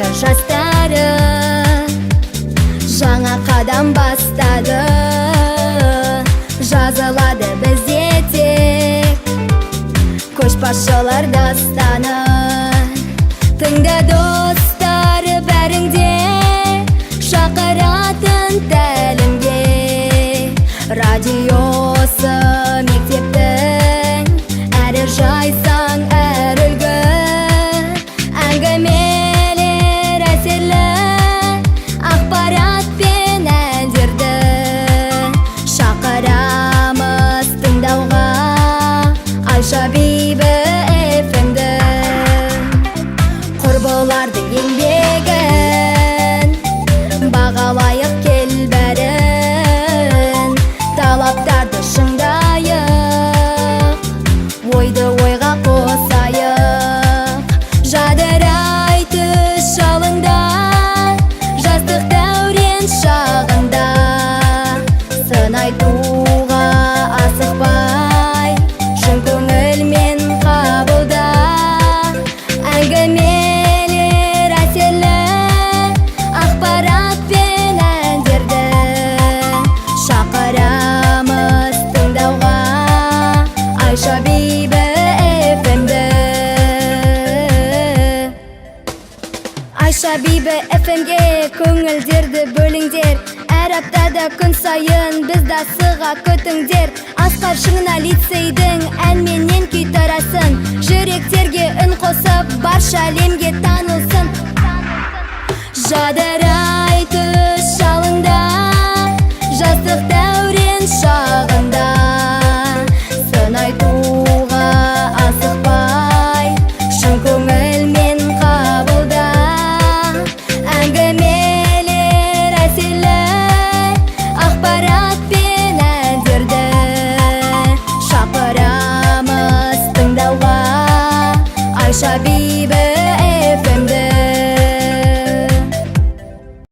Жастарды жастары жаңа қадам бастады. Жазылады бізде тек көшбасшылар дастаны. Тыңда достар бәріңде шақыратын тәлімге. Радиосы мектептің әрі жайсаң әр үлгі. Әңгімелер әсерлі ақпарат пен әндерді шақырамыз тыңдауға. Айша Бибі FM-ді құрбылардың еңбегін бағалайық кел бәрін. Талаптарды шыңдайық, ойды ойға қосайық. Жадырай түс жалында, жастық дәурен шағында. Сын айтуға асықпай, шын көңілмен қабылда. Әңгімелер әсерлі ақпарат пен әндерді шақырамыз тыңдауға. Айша Бибі FM-ді. Айша Бибі FM-ге көңілдерді бөліңдер. Әр аптада күн сайын бізді асыға күтіңдер. Асқар шыңына лицейдің әнменен күй тарасын. Жүректерге үн қосып барша әлемге танылсын. Жадыра